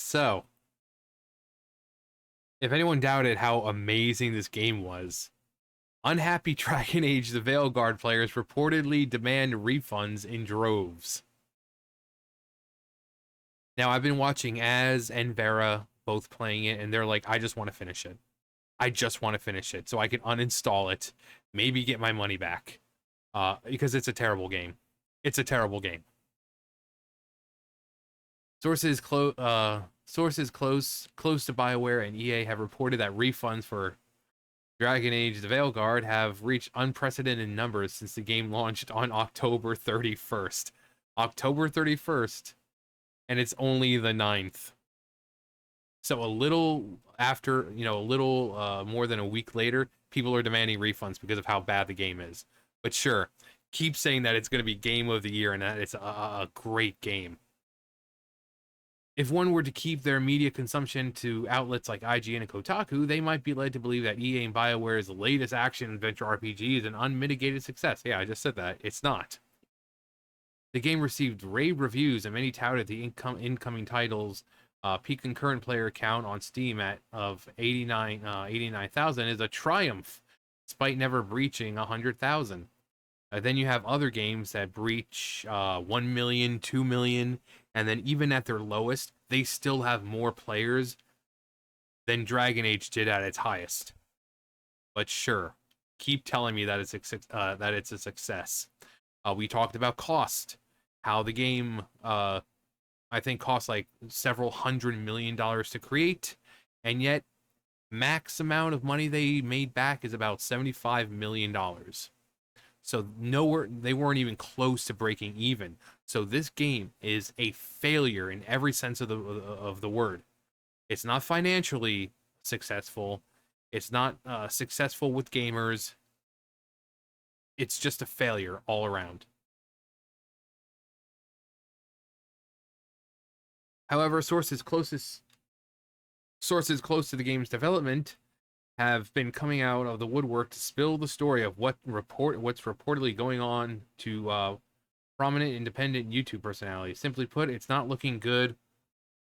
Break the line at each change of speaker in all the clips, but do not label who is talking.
So, if anyone doubted how amazing this game was, unhappy Dragon Age the Veilguard players reportedly demand refunds in droves. Now, I've been watching Az and Vera both playing it, and they're like, I just want to finish it. I just want to finish it so I can uninstall it, maybe get my money back. Because it's a terrible game. It's a terrible game. Sources close to BioWare and EA have reported that refunds for Dragon Age: The Veilguard have reached unprecedented numbers since the game launched on October 31st. October 31st, and it's only the 9th. So a little after, a little more than a week later, people are demanding refunds because of how bad the game is. But sure, keep saying that it's going to be game of the year and that it's a great game. If one were to keep their media consumption to outlets like IGN and Kotaku, they might be led to believe that EA and BioWare's latest action-adventure RPG is an unmitigated success. Yeah, I just said that. It's not. The game received rave reviews, and many touted the incoming title's peak concurrent player count on Steam of 89,000 is a triumph, despite never breaching 100,000. Then you have other games that breach 1 million, 2 million, and then even at their lowest, they still have more players than Dragon Age did at its highest. But sure, keep telling me that it's a success. We talked about cost, how the game, I think, cost like several $100 million to create, and yet max amount of money they made back is about $75 million. So they weren't even close to breaking even. So this game is a failure in every sense of the word. It's not financially successful. It's not successful with gamers. It's just a failure all around. However, sources close to the game's development have been coming out of the woodwork to spill the story of what's reportedly going on to prominent independent YouTube personalities. Simply put, it's not looking good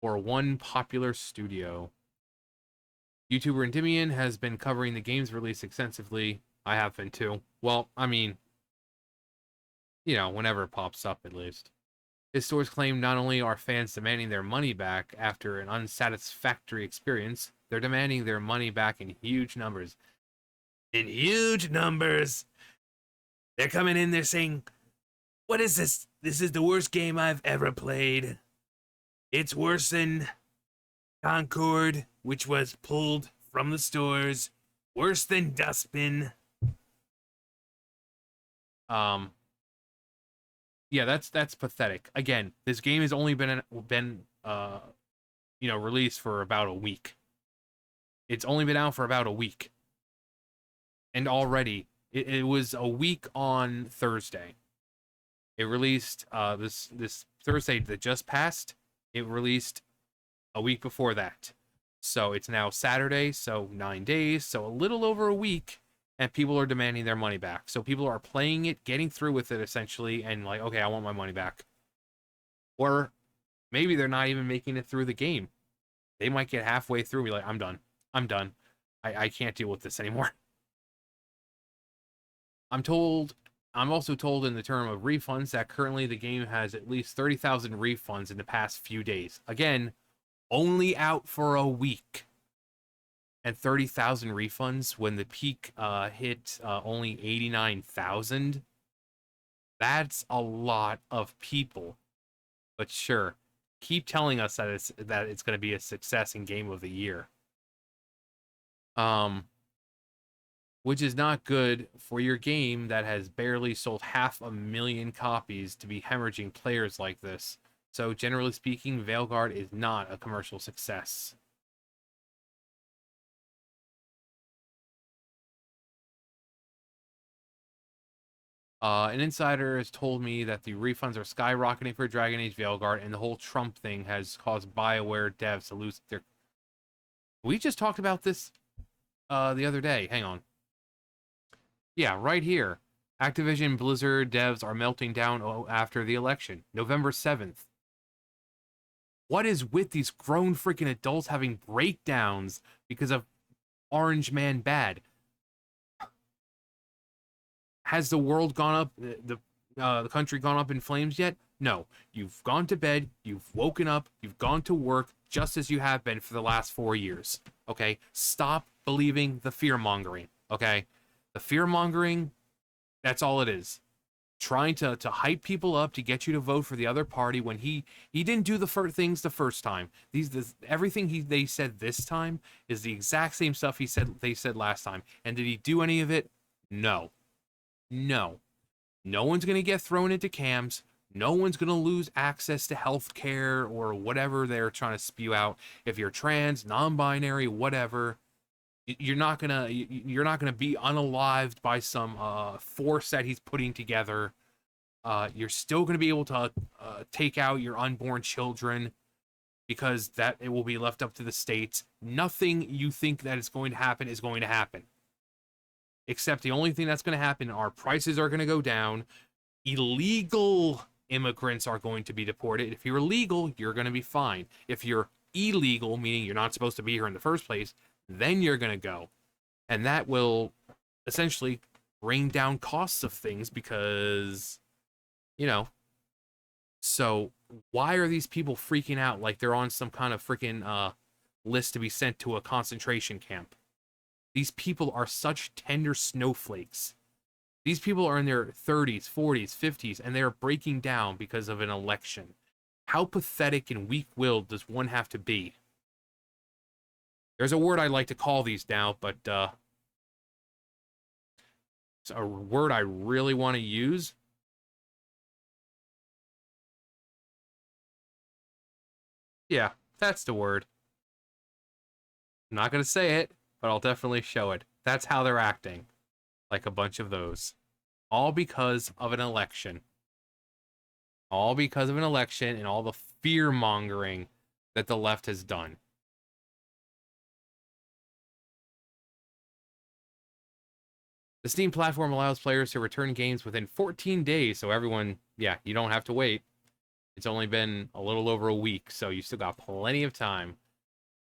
for one popular studio. YouTuber Demian has been covering the game's release extensively. I have been too. Well, I mean, whenever it pops up at least. His stores claim not only are fans demanding their money back after an unsatisfactory experience, they're demanding their money back in huge numbers. In huge numbers! They're coming in there saying, what is this? This is the worst game I've ever played. It's worse than Concord, which was pulled from the stores. Worse than Dustbin. Yeah, that's pathetic. Again, this game has only been released for about a week. It's only been out for about a week. And already, it was a week on Thursday. It released this Thursday that just passed. It released a week before that. So it's now Saturday, so 9 days, so a little over a week, and people are demanding their money back. So people are playing it, getting through with it essentially, and like, okay, I want my money back. Or maybe they're not even making it through the game. They might get halfway through and be like, I'm done. I'm done. I can't deal with this anymore. I'm also told in the term of refunds that currently the game has at least 30,000 refunds in the past few days. Again, only out for a week. And 30,000 refunds when the peak hit only 89,000. That's a lot of people. But sure, keep telling us that it's going to be a success in Game of the Year. Which is not good for your game that has barely sold 500,000 copies to be hemorrhaging players like this. So generally speaking, Veilguard is not a commercial success. An insider has told me that the refunds are skyrocketing for Dragon Age Veilguard, and the whole Trump thing has caused BioWare devs to lose their... We just talked about this the other day. Hang on. Yeah, right here. Activision Blizzard devs are melting down after the election. November 7th. What is with these grown freaking adults having breakdowns because of Orange Man bad? Has the world gone up, the country gone up in flames yet? No. You've gone to bed, you've woken up, you've gone to work just as you have been for the last 4 years. Okay? Stop believing the fear mongering. Okay? The fear mongering, that's all it is. Trying to hype people up to get you to vote for the other party when he didn't do the things the first time. Everything they said this time is the exact same stuff they said last time. And did he do any of it? No. No. No one's going to get thrown into cams. No one's going to lose access to health care or whatever they're trying to spew out. If you're trans, non-binary, whatever, you're not going to be unalived by some force that he's putting together. You're still going to be able to take out your unborn children because that it will be left up to the states. Nothing you think that is going to happen is going to happen. Except the only thing that's going to happen are prices are going to go down. Illegal immigrants are going to be deported. If you're legal, you're going to be fine. If you're illegal, meaning you're not supposed to be here in the first place, then you're going to go. And that will essentially bring down costs of things because, so why are these people freaking out like they're on some kind of freaking list to be sent to a concentration camp? These people are such tender snowflakes. These people are in their 30s, 40s, 50s, and they are breaking down because of an election. How pathetic and weak-willed does one have to be? There's a word I like to call these now, but it's a word I really want to use. Yeah, that's the word. I'm not going to say it, but I'll definitely show it. That's how they're acting. Like a bunch of those. All because of an election. All because of an election and all the fear-mongering that the left has done. The Steam platform allows players to return games within 14 days, so everyone, you don't have to wait. It's only been a little over a week, so you still got plenty of time.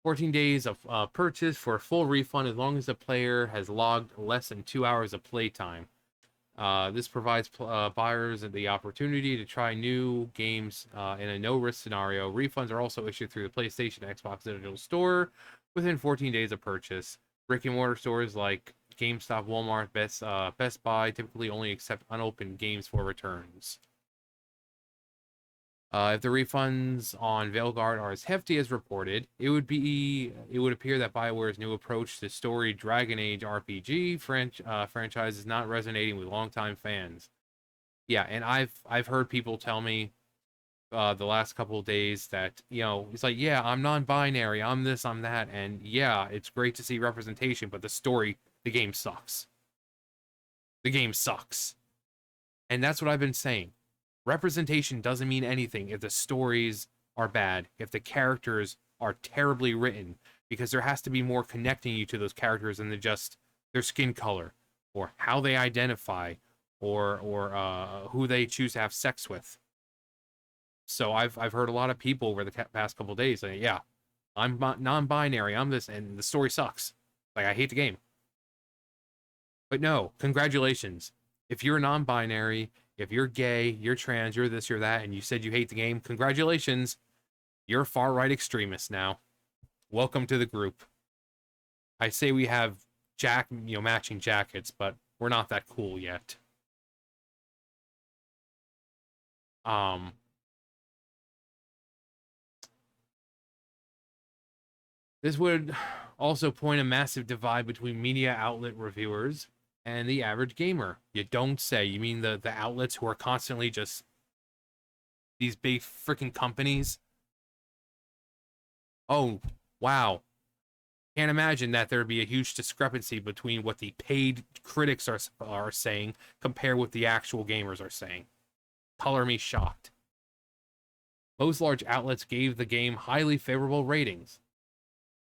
14 days of purchase for a full refund as long as the player has logged less than 2 hours of playtime. This provides buyers the opportunity to try new games in a no-risk scenario. Refunds are also issued through the PlayStation and Xbox Digital Store within 14 days of purchase. Brick-and-mortar stores like GameStop, Walmart, Best Buy typically only accept unopened games for returns. If the refunds on Veilguard are as hefty as reported, it would appear that BioWare's new approach to storied Dragon Age RPG franchise is not resonating with longtime fans. Yeah, and I've heard people tell me the last couple of days that, it's like, yeah, I'm non-binary, I'm this, I'm that, and yeah, it's great to see representation, but the game sucks. The game sucks. And that's what I've been saying. Representation doesn't mean anything if the stories are bad, if the characters are terribly written, because there has to be more connecting you to those characters than just their skin color, or how they identify, or who they choose to have sex with. So I've heard a lot of people over the past couple of days saying, yeah, I'm non-binary, I'm this, and the story sucks. Like, I hate the game. But no, congratulations. If you're non-binary, if you're gay, you're trans, you're this, you're that, and you said you hate the game, congratulations. You're a far-right extremist now. Welcome to the group. I say we have matching jackets, but we're not that cool yet. This would also point a massive divide between media outlet reviewers and the average gamer. You don't say. You mean the outlets who are constantly just these big freaking companies? Oh, wow. Can't imagine that there'd be a huge discrepancy between what the paid critics are saying compared with the actual gamers are saying. Color me shocked. Most large outlets gave the game highly favorable ratings.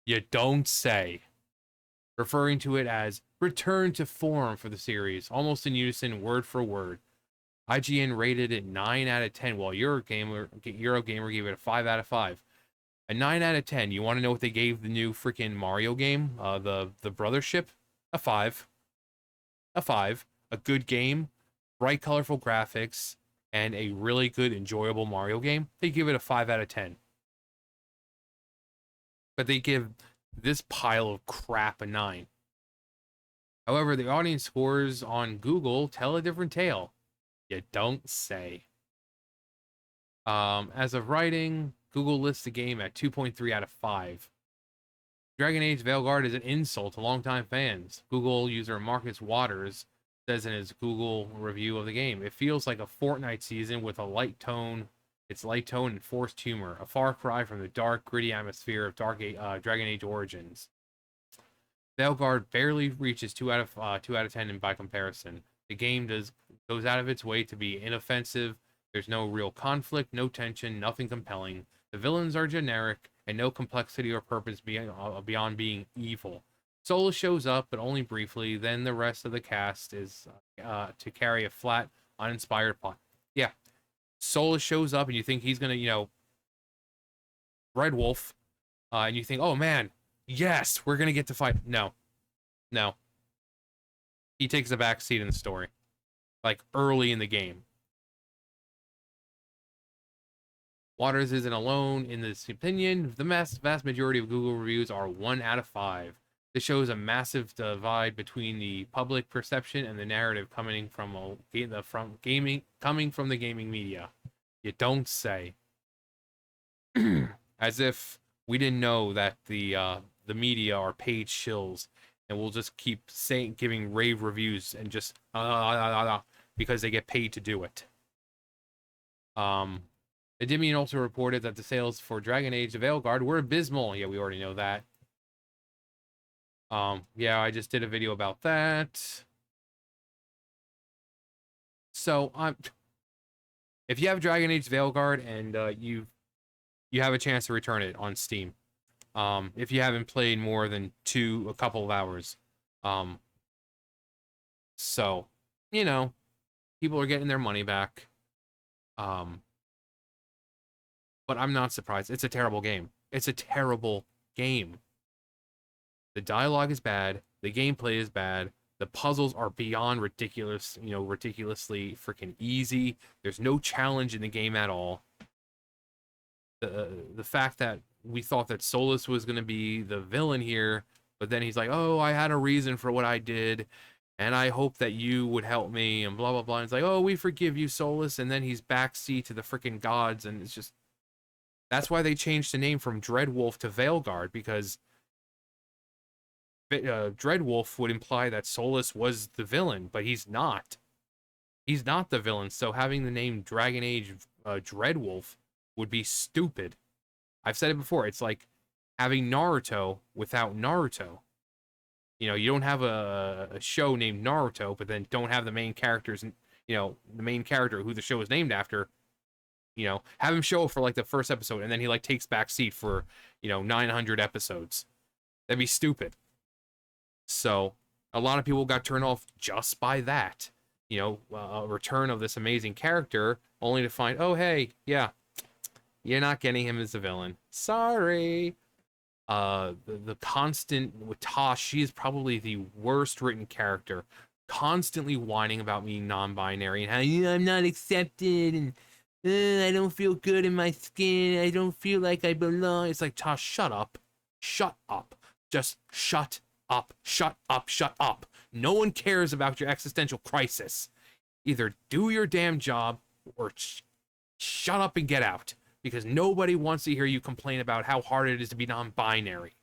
You don't say. Referring to it as return to form for the series, almost in unison, word for word. IGN rated it 9 out of 10, while Eurogamer gave it a 5 out of 5. A 9 out of 10. You want to know what they gave the new freaking Mario game? The Brothership? A 5. A 5. A good game, bright, colorful graphics, and a really good, enjoyable Mario game. They give it a 5 out of 10. But they give this pile of crap a 9. However, the audience scores on Google tell a different tale. You don't say. As of writing, Google lists the game at 2.3 out of 5. Dragon Age Veilguard is an insult to longtime fans. Google user Marcus Waters says in his Google review of the game, it feels like a Fortnite season with a light tone. It's light tone and forced humor, a far cry from the dark, gritty atmosphere of Dragon Age Origins. Veilguard barely reaches 2 out of 10 by comparison. The game goes out of its way to be inoffensive. There's no real conflict, no tension, nothing compelling. The villains are generic, and no complexity or purpose beyond being evil. Solus shows up, but only briefly. Then the rest of the cast is to carry a flat, uninspired plot. Yeah, Solus shows up, and you think he's gonna, Red Wolf, and you think, oh man, yes, we're gonna get to fight. No, no. He takes a back seat in the story, like early in the game. Waters isn't alone in this opinion. The vast majority of Google reviews are 1 out of 5. This shows a massive divide between the public perception and the narrative coming from the gaming media. You don't say. As if we didn't know that the media are paid shills, and we'll just keep giving rave reviews and just because they get paid to do it. Demian also reported that the sales for Dragon Age the Veilguard were abysmal. Yeah, we already know that. Yeah, I just did a video about that. So, if you have Dragon Age Veilguard and you have a chance to return it on Steam, if you haven't played more than a couple of hours, so people are getting their money back. But I'm not surprised. It's a terrible game. It's a terrible game. The dialogue is bad. The gameplay is bad. The puzzles are beyond ridiculous, ridiculously freaking easy. There's no challenge in the game at all. The fact that we thought that Solus was going to be the villain here, but then he's like, oh, I had a reason for what I did, and I hope that you would help me, and blah, blah, blah. And it's like, oh, we forgive you, Solus, and then he's backseat to the freaking gods, and it's just... That's why they changed the name from Dreadwolf to Veilguard, because Dreadwolf would imply that Solus was the villain, but he's not. He's not the villain, so having the name Dragon Age Dreadwolf would be stupid. I've said it before, it's like having Naruto without Naruto. You don't have a show named Naruto, but then don't have the main characters, the main character who the show is named after. Have him show up for like the first episode, and then he like takes back seat for 900 episodes. That'd be stupid. So a lot of people got turned off just by that. A return of this amazing character, only to find, oh hey, yeah, you're not getting him as a villain. Sorry. The constant with Tosh, she is probably the worst written character. Constantly whining about being non-binary and how I'm not accepted and I don't feel good in my skin. I don't feel like I belong. It's like, Tosh, shut up. Shut up. Just shut up. Shut up. Shut up. No one cares about your existential crisis. Either do your damn job or shut up and get out. Because nobody wants to hear you complain about how hard it is to be non-binary.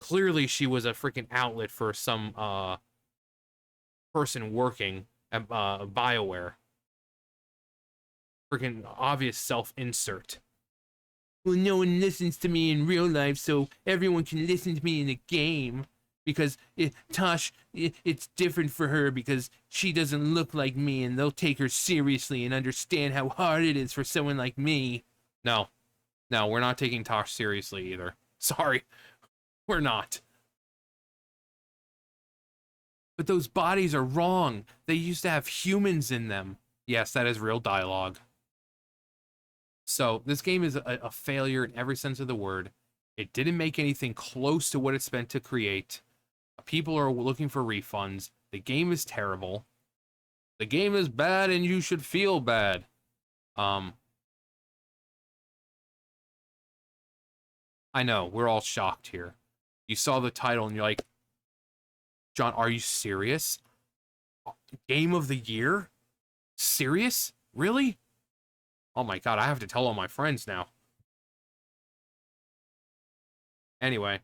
Clearly, she was a freaking outlet for some person working at BioWare. Freaking obvious self-insert. Well, no one listens to me in real life, so everyone can listen to me in the game. Because Tosh, it's different for her because she doesn't look like me, and they'll take her seriously and understand how hard it is for someone like me. No, we're not taking Tosh seriously either. Sorry, we're not. But those bodies are wrong. They used to have humans in them. Yes, that is real dialogue. So this game is a failure in every sense of the word. It didn't make anything close to what it's meant to create. People are looking for refunds. The game is terrible. The game is bad and you should feel bad. Um, I know, we're all shocked here. You saw the title and you're like, John, are you serious? Game of the year? Serious? Really? Oh my god, I have to tell all my friends now. Anyway.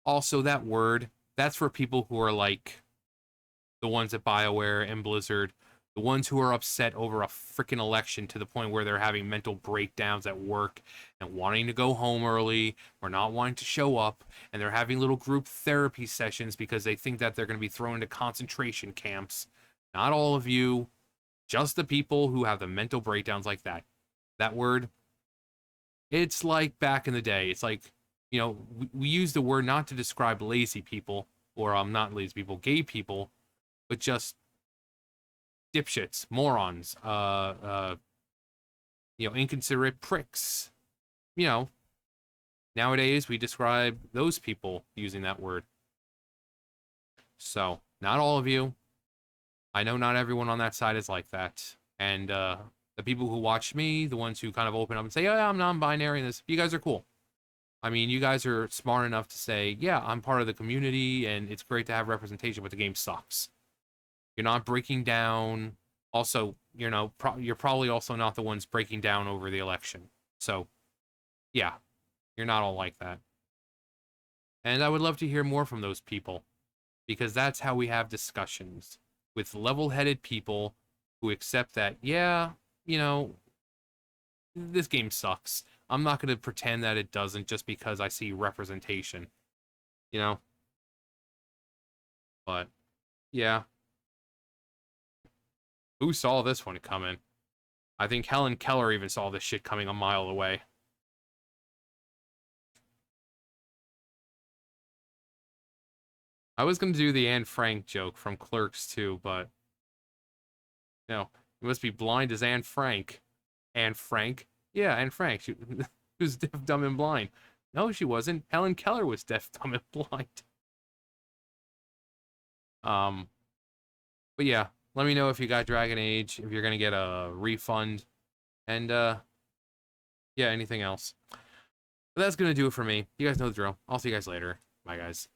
Also, that word, that's for people who are like the ones at BioWare and Blizzard, the ones who are upset over a freaking election to the point where they're having mental breakdowns at work and wanting to go home early or not wanting to show up, and they're having little group therapy sessions because they think that they're going to be thrown into concentration camps. Not all of you, just the people who have the mental breakdowns like that. That word, it's like back in the day. It's like, we use the word not to describe lazy people, or not lazy people, gay people, but just dipshits, morons, inconsiderate pricks. Nowadays we describe those people using that word. So, not all of you. I know not everyone on that side is like that. And the people who watch me, the ones who kind of open up and say, "Oh, yeah, I'm non-binary," and this, you guys are cool. I mean, you guys are smart enough to say, "Yeah, I'm part of the community, and it's great to have representation, but the game sucks." You're not breaking down. Also, you're probably also not the ones breaking down over the election. So, yeah, you're not all like that. And I would love to hear more from those people, because that's how we have discussions with level-headed people who accept that, yeah, this game sucks. I'm not going to pretend that it doesn't just because I see representation, you know? But, yeah. Who saw this one coming? I think Helen Keller even saw this shit coming a mile away. I was going to do the Anne Frank joke from Clerks too, but, you must be blind as Anne Frank. Anne Frank? Yeah, Anne Frank. She was deaf, dumb, and blind. No, she wasn't. Helen Keller was deaf, dumb, and blind. Um, but yeah, let me know if you got Dragon Age, if you're gonna get a refund, and yeah, anything else. But that's gonna do it for me. You guys know the drill. I'll see you guys later. Bye, guys.